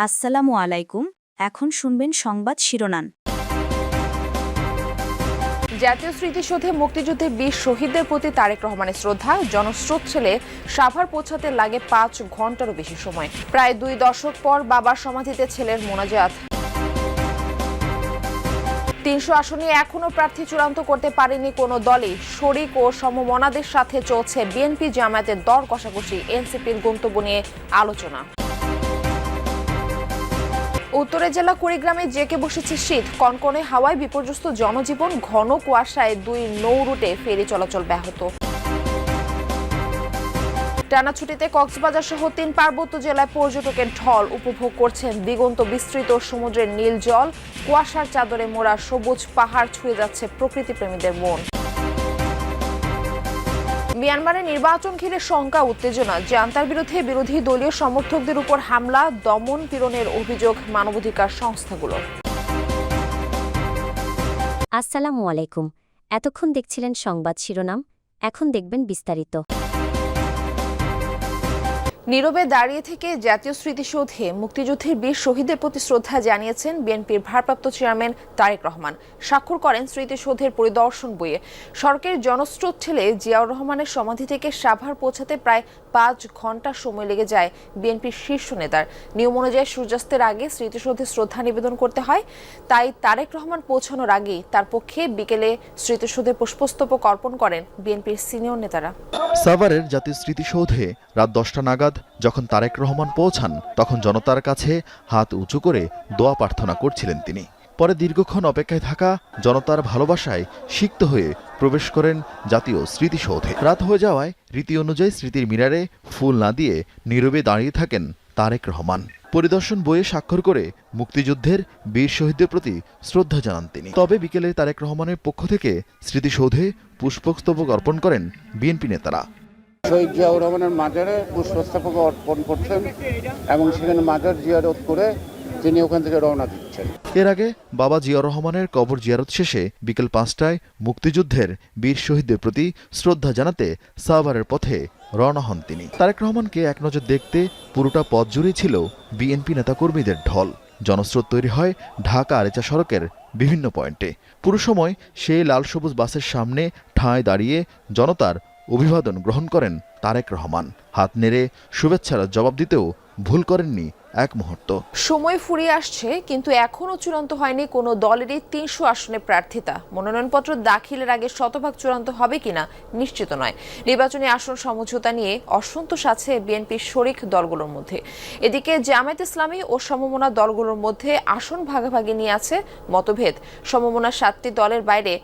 আসসালামু আলাইকুম। এখন শুনবেন সংবাদ শিরোনাম। জাতীয় স্মৃতিসৌধে মুক্তিযুদ্ধের ২০ শহীদদের প্রতি তারেক রহমানের শ্রদ্ধা। জনস্রোত ছেলে সাভার পৌঁছাতে লাগে ৫ ঘন্টারও বেশি সময়। প্রায় ২ দশক পর বাবার সমাধিতে ছেলের মোনাজাত। ৩০০ আসনে এখনও প্রার্থী চূড়ান্ত করতে পারেনি কোনো দলই। শরিক ও সমমনাদের সাথে চলছে বিএনপি জামায়াতের দর কষাকষি। এনসিপির গন্তব্য নিয়ে আলোচনা। উত্তরের জেলা কুড়িগ্রামে জেঁকে বসেছে শীত। কনকনে হাওয়ায় বিপর্যস্ত জনজীবন। ঘন কুয়াশায় ২ নৌ রুটে ফেরি চলাচল ব্যাহত। টানা ছুটিতে কক্সবাজার সহ ৩ পার্বত্য জেলায় পর্যটকের ঢল। উপভোগ করছেন দিগন্ত বিস্তৃত সমুদ্রের নীল জল। কুয়াশার চাদরে মোড়া সবুজ পাহাড় ছুঁয়ে যাচ্ছে প্রকৃতিপ্রেমীদের মন। মিয়ানমারে নির্বাচন ঘিরে শঙ্কা উত্তেজনা। জান্তার বিরুদ্ধে বিরোধী দলীয় সমর্থকদের উপর হামলা, দমন পীড়নের অভিযোগ মানবাধিকার সংস্থাগুলোর। আসসালামু আলাইকুম। এতক্ষণ দেখছিলেন সংবাদ শিরোনাম, এখন দেখবেন বিস্তারিত। নীরবে দাঁড়িয়ে থেকে জাতীয় স্মৃতিসৌধে মুক্তিযুদ্ধের ২০ শহীদদের প্রতি শ্রদ্ধা জানিয়েছেন বিএনপির ভারপ্রাপ্ত চেয়ারম্যান তারেক রহমান। স্বাক্ষর করেন স্মৃতিসৌধের পরিদর্শন বইয়ে। সড়কের জনস্রোত ঠেলে জিয়াউর রহমানের সমাধি থেকে সাভার পৌঁছাতে প্রায় ৫ ঘন্টা সময় লেগে যায় বিএনপির শীর্ষ নেতার। নিয়ম অনুযায়ী সূর্যাস্তের আগে স্মৃতিসৌধে শ্রদ্ধা নিবেদন করতে হয়। তাই তারেক রহমান পৌঁছানোর আগেই তার পক্ষে বিকেলে স্মৃতিসৌধে পুষ্পস্তবক অর্পণ করেন বিএনপির সিনিয়র নেতারা। সাভারের জাতীয় স্মৃতিসৌধে রাত ১০টা নাগাদ যখন তারেক রহমান পৌঁছান, তখন জনতার কাছে হাত উঁচু করে দোয়া প্রার্থনা করছিলেন তিনি। পরে দীর্ঘক্ষণ অপেক্ষায় থাকা জনতার ভালোবাসায় সিক্ত হয়ে প্রবেশ করেন জাতীয় স্মৃতিসৌধে। রাত হয়ে যাওয়ায় রীতি অনুযায়ী স্মৃতির মিনারে ফুল না দিয়ে নীরবে দাঁড়িয়ে থাকেন তারেক রহমান। পরিদর্শন বইয়ে স্বাক্ষর করে মুক্তিযুদ্ধের বীর শহীদদের প্রতি শ্রদ্ধা জানান তিনি। তবে বিকেলে তারেক রহমানের পক্ষ থেকে স্মৃতিসৌধে পুষ্পস্তবক অর্পণ করেন বিএনপি নেতারা। শহীদ জিয়াউর রহমানের মাজারে পুষ্পস্তবক অর্পণ করছেন এবং সেখানে মাজার জিয়ারত করে তিনি ওখান থেকে রওনা দিচ্ছেন। এর আগে বাবা জিয়াউর রহমানের কবর জিয়ারত শেষে বিকেল ৫টায় মুক্তিযুদ্ধের বীর শহীদদের প্রতি শ্রদ্ধা জানাতে সাভারের পথে রওনা হন তিনি। তারেক রহমানকে এক নজর দেখতে পুরোটা পথ জুড়েই ছিল বিএনপি নেতাকর্মীদের ঢল। জনস্রোত তৈরি হয় ঢাকা আরেচা সড়কের বিভিন্ন পয়েন্টে। পুরো সময় সেই লাল সবুজ বাসের সামনে ঠাঁই দাঁড়িয়ে জনতার অভিবাদন গ্রহণ করেন তারেক রহমান। হাত নেড়ে শুভেচ্ছার জবাব দিতেও ভুল করেননি এক মুহূর্ত। সময় ফুরিয়ে আসছে, কিন্তু এখনও চূড়ান্ত হয়নি কোনো দলেরই ৩০০ আসনে প্রার্থিতা। মনোনয়নপত্র দাখিলের আগে শতভাগ চূড়ান্ত হবে কিনা নিশ্চিত নয়। নির্বাচনী আসন সমঝোতা নিয়ে অসন্তোষ আছে বিএনপির শরিক দলগুলোর মধ্যে। এদিকে জামায়াত ইসলামী ও সমমনা দলগুলোর মধ্যে আসন ভাগাভাগি নিয়ে আছে মতভেদ। সমমনা ৭টি দলের বাইরে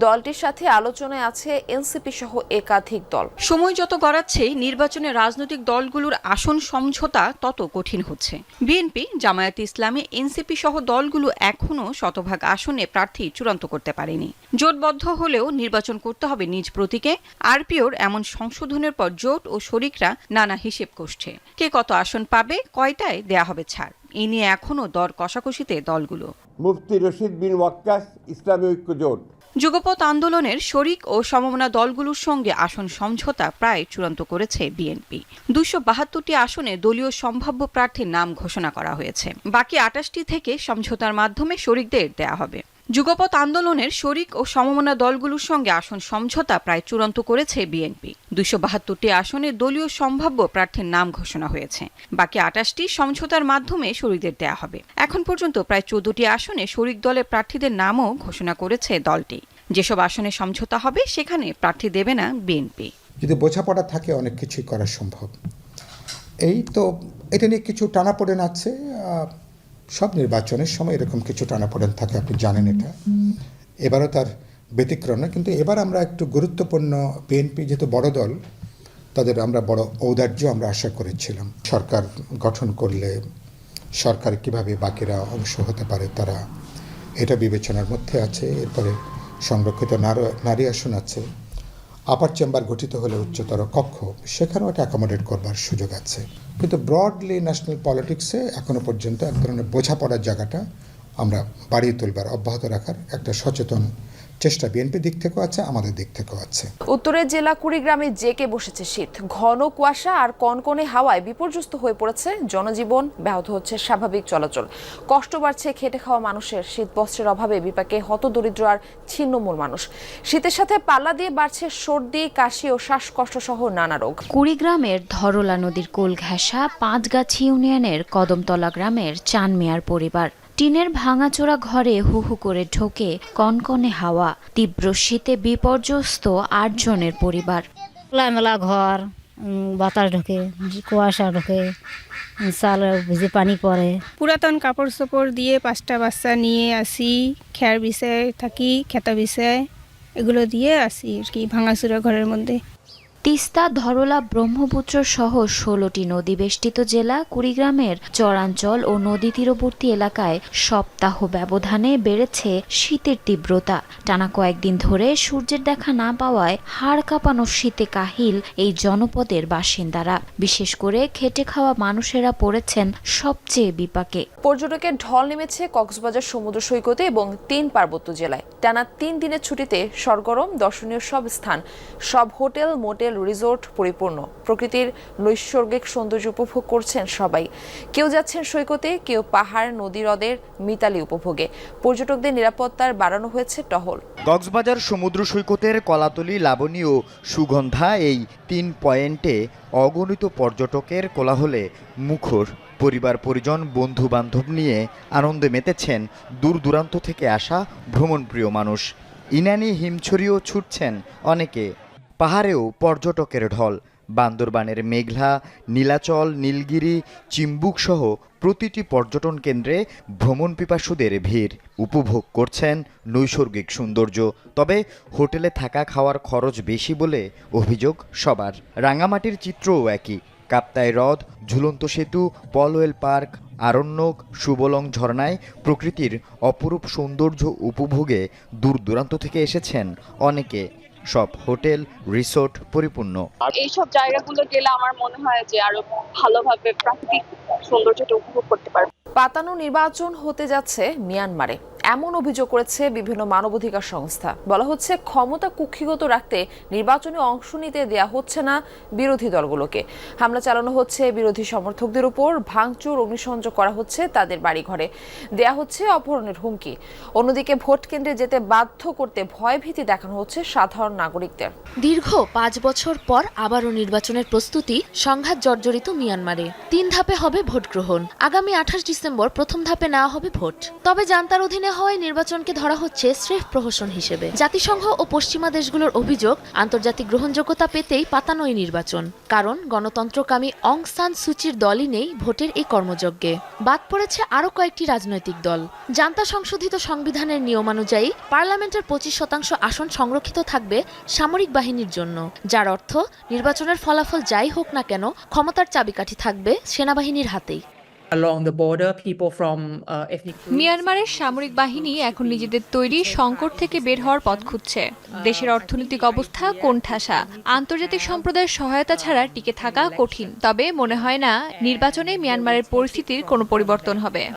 দলটির সাথে আলোচনায় আছে এনসিপি সহ একাধিক দল। সময় যত গড়াচ্ছে নির্বাচনে রাজনৈতিক দলগুলোর আসন সমঝোতা তত কঠিন হচ্ছে। বিএনপি, জামায়াত ইসলামী, এনসিপি সহ দলগুলো এখনও শতভাগ আসনে প্রার্থী চূড়ান্ত করতে পারেনি। জোটবদ্ধ হলেও নির্বাচন করতে হবে নিজ প্রতীকে। আরপিওর এমন সংশোধনের পর জোট ও শরিকরা নানা হিসেব কষছে। কে কত আসন পাবে, কয়টায় দেয়া হবে ছাড়, এ নিয়ে এখনও দর কষাকষিতে দলগুলো। মুফতি রশিদ বিন ওয়াক্কাস ইসলামী ঐক্য জোট যুগপৎ আন্দোলনের শরিক ও সমমনা দলগুলোর সঙ্গে আসন সমঝোতা প্রায় চূড়ান্ত করেছে বিএনপি। ২৭২টি আসনে দলীয় সম্ভাব্য প্রার্থীর নাম ঘোষণা করা হয়েছে। বাকি ২৮টি থেকে সমঝোতার মাধ্যমে শরিকদের দেয়া হবে। যুগপৎ আন্দোলনের শরিক ও সমমনা দলগুলোর সঙ্গে আসন সমঝোতা প্রায় চূড়ান্ত করেছে বিএনপি। ২৭২টি আসনে দলীয় সম্ভাব্য প্রার্থীর নাম ঘোষণা হয়েছে। বাকি ২৮টি সমঝোতার মাধ্যমে শরিকদের দেয়া হবে। এখন পর্যন্ত প্রায় ১৪টি আসনে শরিক দলের প্রার্থীদের নামও ঘোষণা করেছে দলটি। যেসব আসনে সমঝোতা হবে সেখানে প্রার্থী দেবে না বিএনপি। যদি বোঝাপড়া থাকে অনেক কিছুই করা সম্ভব। এই তো এটা নিয়ে কিছু টানাপোড়েন আছে। সব নির্বাচনের সময় এরকম কিছু টানাপোড়েন থাকে, আপনি জানেন এটা। এবারও তার ব্যতিক্রম না, কিন্তু এবার আমরা একটু গুরুত্বপূর্ণ, বিএনপি যেহেতু বড় দল, তাদের আমরা বড় ঔদার্য আমরা আশা করেছিলাম। সরকার গঠন করলে সরকার কিভাবে বাকিরা অংশ হতে পারে তারা এটা বিবেচনার মধ্যে আছে। এরপরে সংরক্ষিত নারী আসন আছে। আপার চেম্বার গঠিত হলে উচ্চতর কক্ষ, সেখানেও এটা অ্যাকোমোডেট করবার সুযোগ আছে। কিন্তু ব্রডলি ন্যাশনাল পলিটিক্সে এখনো পর্যন্ত এক ধরনের বোঝাপড়ার জায়গাটা আমরা বাড়িয়ে তুলবার, অব্যাহত রাখার একটা সচেতন চেষ্টা বিএনপির দিক থেকেও আছে, আমাদের দিক থেকেও আছে। উত্তরের জেলা কুড়িগ্রামে জেকে বসেছে শীত। ঘন কুয়াশা আর কনকনে হাওয়ায় বিপর্যস্ত হয়ে পড়েছে জনজীবন, ব্যাহত হচ্ছে স্বাভাবিক চলাচল। কষ্ট বাড়ছে খেটে খাওয়া মানুষের। শীত বস্ত্রের অভাবে বিপাকে হতদরিদ্র আর ছিন্নমূল মানুষ। শীতের সাথে পাল্লা দিয়ে বাড়ছে সর্দি, কাশি ও শ্বাসকষ্ট সহ নানা রোগ। কুড়িগ্রামের ধরলা নদীর কোল ঘেঁষা পাঁচগাছি ইউনিয়নের কদমতলা গ্রামের চান মিয়ার পরিবার। টিনের ভাঙাচোরা ঘরে হু হু করে ঢোকে কনকনে হাওয়া। তীব্র শীতে বিপর্যস্ত 8 জনের পরিবার। খোলামেলা ঘর, বাতাস ঢোকে, কুয়াশা ঢোকে, চাল ভিজে পানি পড়ে। পুরাতন কাপড় চোপড় দিয়ে 5টা বাচ্চা নিয়ে আসি, খেয়ার বিছায় থাকি, খেতা বিছায় এগুলো দিয়ে আসি আর কি, ভাঙাচোরা ঘরের মধ্যে। তিস্তা, ধরলা, ব্রহ্মপুত্র সহ 16টি নদী বেষ্টিত জেলা কুড়িগ্রামের চরাঞ্চল ও নদী তীরবর্তী এলাকায় সপ্তাহ ব্যবধানে বেড়েছে শীতের তীব্রতা। টানা কয়েকদিন ধরে সূর্যের দেখা না পাওয়ায় হাড় কাঁপানো শীতে কাহিল এই জনপদের বাসিন্দারা। বিশেষ করে খেটে খাওয়া মানুষেরা পড়েছেন সবচেয়ে বিপাকে। পর্যটকের ঢল নেমেছে কক্সবাজার সমুদ্র সৈকতে এবং 3 পার্বত্য জেলায়। টানা 3 দিনের ছুটিতে সরগরম দর্শনীয় সব স্থান, সব হোটেল, মোটেল, রিসোর্ট পরিপূর্ণ। প্রকৃতির নৈসর্গিক সৌন্দর্য উপভোগ করছেন সবাই। কেউ যাচ্ছেন সৈকতে, কেউ পাহাড়, নদী, হ্রদের মিতালি উপভোগে। পর্যটকদের নিরাপত্তার বাড়ানো হয়েছে টহল। কক্সবাজার সমুদ্র সৈকতের কলাতলি, লাবণী ও সুগন্ধা এই 3 পয়েন্টে অগণিত পর্যটকের কোলাহলে মুখর। পরিবার পরিজন, বন্ধু বান্ধব নিয়ে আনন্দে মেতেছেন দূর দূরান্ত থেকে আসা ভ্রমণপ্রিয় মানুষ। ইনানি হিমছড়িও ছুটছেন অনেকে। পাহাড়েও পর্যটকের ঢল। বান্দরবানের মেঘলা, নীলাচল, নীলগিরি, চিম্বুক সহ প্রতিটি পর্যটন কেন্দ্রে ভ্রমণ পিপাসুদের ভিড়। উপভোগ করছেন নৈসর্গিক সৌন্দর্য। তবে হোটেলে থাকা খাওয়ার খরচ বেশি বলে অভিযোগ সবার। রাঙামাটির চিত্রও একই। কাপ্তাই হ্রদ, ঝুলন্ত সেতু, পলওয়েল পার্ক, আরণ্যক, সুবলং ঝর্ণায় প্রকৃতির অপরূপ সৌন্দর্য উপভোগে দূর দূরান্ত থেকে এসেছেন অনেকে। সব হোটেল, রিসোর্ট পরিপূর্ণ। এইসব জায়গাগুলো গেলে আমার মনে হয় যে আরো ভালোভাবে প্রাকৃতিক সৌন্দর্যটা উপভোগ করতে পারবে। পাতানো নির্বাচন হতে যাচ্ছে মিয়ানমারে, এমন অভিযোগ করেছে বিভিন্ন মানবাধিকার সংস্থা। বলা হচ্ছে ক্ষমতা কুক্ষিগত রাখতে নির্বাচনে অংশ নিতে দেয়া হচ্ছে না বিরোধী দলগুলোকে। হামলা চালানো হচ্ছে বিরোধী সমর্থকদের উপর, ভাঙচুর, অগ্নিসংযোগ করা হচ্ছে তাদের বাড়িঘরে, দেয়া হচ্ছে অপহরণের হুমকি। অন্যদিকে ভোট কেন্দ্রে যেতে বাধ্য করতে ভয়ভীতি দেখানো হচ্ছে সাধারণ নাগরিকদের। দীর্ঘ 5 বছর পর আবারও নির্বাচনের প্রস্তুতি সংঘাত জর্জরিত মিয়ানমারে। 3 ধাপে হবে ভোট গ্রহণ। আগামী 28 ডিসেম্বর প্রথম ধাপে নেওয়া হবে ভোট। তবে জান্তার অধীনে হওয়ায় নির্বাচনকে ধরা হচ্ছে স্রেফ প্রহসন হিসেবে। জাতিসংঘ ও পশ্চিমা দেশগুলোর অভিযোগ, আন্তর্জাতিক গ্রহণযোগ্যতা পেতেই পাতানো এই নির্বাচন। কারণ গণতন্ত্রকামী অং সান সুচির দলই নেই ভোটের এই কর্মযজ্ঞে। বাদ পড়েছে আরও কয়েকটি রাজনৈতিক দল। জান্তা সংশোধিত সংবিধানের নিয়মানুযায়ী পার্লামেন্টের 25% আসন সংরক্ষিত থাকবে সামরিক বাহিনীর জন্য, যার অর্থ নির্বাচনের ফলাফল যাই হোক না কেন ক্ষমতার চাবিকাঠি থাকবে সেনাবাহিনীর হাতেই। মিয়ানমারের সামরিক বাহিনী এখন নিজেদের তৈরি সংকট থেকে বের হওয়ার পথ খুঁজছে। দেশের অর্থনৈতিক অবস্থা কোণঠাসা, আন্তর্জাতিক সম্প্রদায়ের সহায়তা ছাড়া টিকে থাকা কঠিন। তবে মনে হয় না নির্বাচনে মিয়ানমারের পরিস্থিতির কোনো পরিবর্তন হবে।